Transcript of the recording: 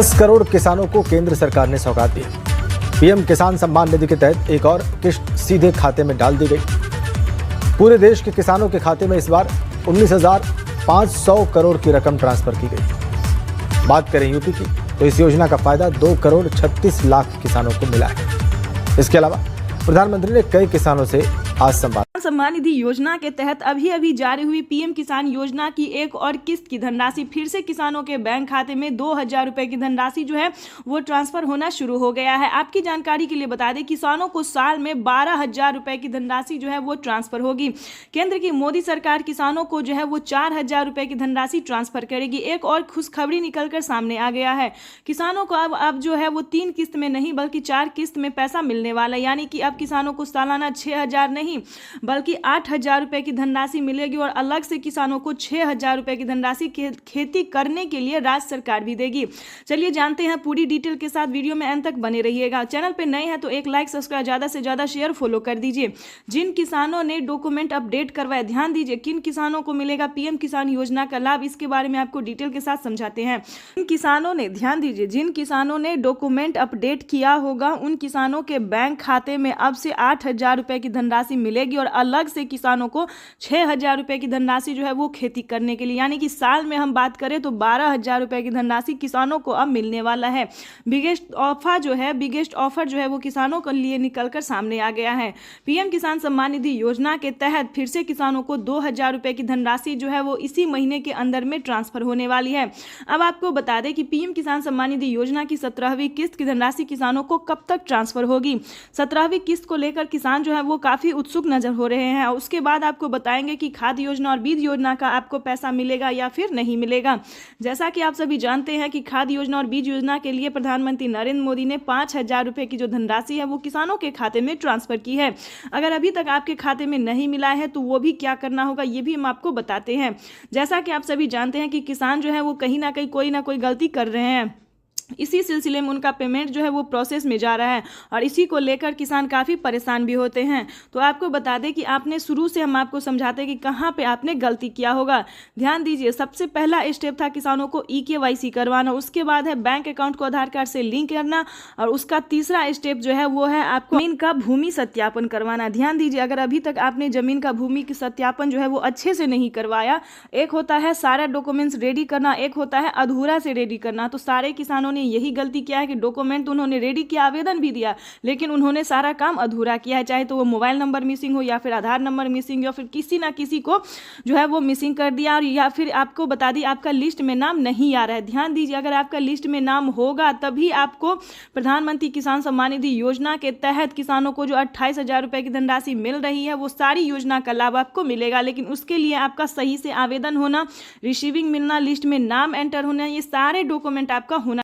10 करोड़ किसानों को केंद्र सरकार ने सौगात दी। पीएम किसान सम्मान निधि के तहत एक और किस्त सीधे खाते में डाल दी गई। पूरे देश के किसानों के खाते में इस बार 19,500 करोड़ की रकम ट्रांसफर की गई। बात करें यूपी की, तो इस योजना का फायदा 2,36,00,000 किसानों को मिला है। इसके अलावा प्रधानमंत्री ने कई किसानों से आज संवाद। सम्मान निधि योजना के तहत अभी जारी हुई पीएम किसान योजना की एक और किस्त की धनराशि फिर से किसानों के बैंक खाते में 2,000 रुपए की धनराशि जो है वो ट्रांसफर होना शुरू हो गया है। आपकी जानकारी के लिए बता दें, किसानों को साल में 12,000 रुपए की धनराशि जो है वो ट्रांसफर होगी। केंद्र की मोदी सरकार किसानों को जो है वो 4,000 रुपए की धनराशि ट्रांसफर करेगी। एक और खुशखबरी निकलकर सामने आ गया है। किसानों को अब जो है वो 3 किस्त में नहीं बल्कि 4 किस्त में पैसा मिलने वाला है। यानी कि अब किसानों को सालाना 6,000 नहीं बल्कि 8,000 रुपए की धनराशि मिलेगी और अलग से किसानों को 6,000 रुपए की धनराशि खेती करने के लिए राज्य सरकार भी देगी। चलिए जानते हैं पूरी डिटेल के साथ, वीडियो में अंत तक बने रहिएगा। चैनल पे नए हैं तो एक लाइक, सब्सक्राइब, ज्यादा से ज्यादा शेयर, फॉलो कर दीजिए। जिन किसानों ने डॉक्यूमेंट अपडेट करवाए, ध्यान दीजिए किन किसानों को मिलेगा पीएम किसान योजना का लाभ, इसके बारे में आपको डिटेल के साथ समझाते हैं। जिन किसानों ने, ध्यान दीजिए, जिन किसानों ने डॉक्यूमेंट अपडेट किया होगा उन किसानों के बैंक खाते में अब से 8,000 रुपए की धनराशि मिलेगी और अलग से किसानों को 6,000 रुपए की धनराशि जो है वो खेती करने के लिए, यानी कि साल में हम बात करें तो 12,000 रुपए की धनराशि किसानों को अब मिलने वाला है। बिगेस्ट ऑफर जो है वो किसानों के लिए निकलकर सामने आ गया है। पीएम किसान सम्मान निधि योजना के तहत फिर से किसानों को 2,000 रुपए की धनराशि जो है वो इसी महीने के अंदर में ट्रांसफर होने वाली है। अब आपको बता दें कि पीएम किसान सम्मान निधि योजना की 17वीं किस्त की धनराशि किसानों को कब तक ट्रांसफर होगी। 17वीं किस्त को लेकर किसान जो है वो काफी उत्सुक नजर हो रहे हैं। उसके बाद आपको बताएंगे कि खाद्य योजना और बीज योजना का आपको पैसा मिलेगा या फिर नहीं मिलेगा। जैसा कि आप सभी जानते हैं कि खाद्य योजना और बीज योजना के लिए प्रधानमंत्री नरेंद्र मोदी ने 5,000 रुपए की जो धनराशि है वो किसानों के खाते में ट्रांसफर की है। अगर अभी तक आपके खाते में नहीं मिला है तो वो भी क्या करना होगा ये भी हम आपको बताते हैं। जैसा कि आप सभी जानते हैं कि किसान जो है वो कहीं ना कहीं कोई ना कोई गलती कर रहे हैं। इसी सिलसिले में उनका पेमेंट जो है वो प्रोसेस में जा रहा है और इसी को लेकर किसान काफ़ी परेशान भी होते हैं। तो आपको बता दें कि आपने शुरू से हम आपको समझाते हैं कि कहाँ पे आपने गलती किया होगा। ध्यान दीजिए, सबसे पहला स्टेप था किसानों को EKYC करवाना, उसके बाद है बैंक अकाउंट को आधार कार्ड से लिंक करना और उसका तीसरा स्टेप जो है वो है आपको जमीन का भूमि सत्यापन करवाना। ध्यान दीजिए, अगर अभी तक आपने जमीन का भूमि सत्यापन जो है वो अच्छे से नहीं करवाया, एक होता है सारा डॉक्यूमेंट्स रेडी करना, एक होता है अधूरा से रेडी करना, तो सारे किसानों ने यही गलती किया है कि डॉक्यूमेंट उन्होंने रेडी किया, आवेदन भी दिया, लेकिन उन्होंने सारा काम अधूरा किया है। चाहे तो वो मोबाइल नंबर मिसिंग हो या फिर आधार नंबर मिसिंग या फिर किसी ना किसी को जो है वो मिसिंग कर दिया, और या फिर आपको बता दी आपका लिस्ट में नाम नहीं आ रहा है। ध्यान दीजिए, अगर आपका लिस्ट में नाम होगा तभी आपको प्रधानमंत्री किसान सम्मान निधि योजना के तहत किसानों को जो 28,000 रुपए की धनराशि मिल रही है वो सारी योजना का लाभ आपको मिलेगा। लेकिन उसके लिए आपका सही से आवेदन होना, रिसीविंग मिलना, लिस्ट में नाम एंटर होना, ये सारे डॉक्यूमेंट आपका होना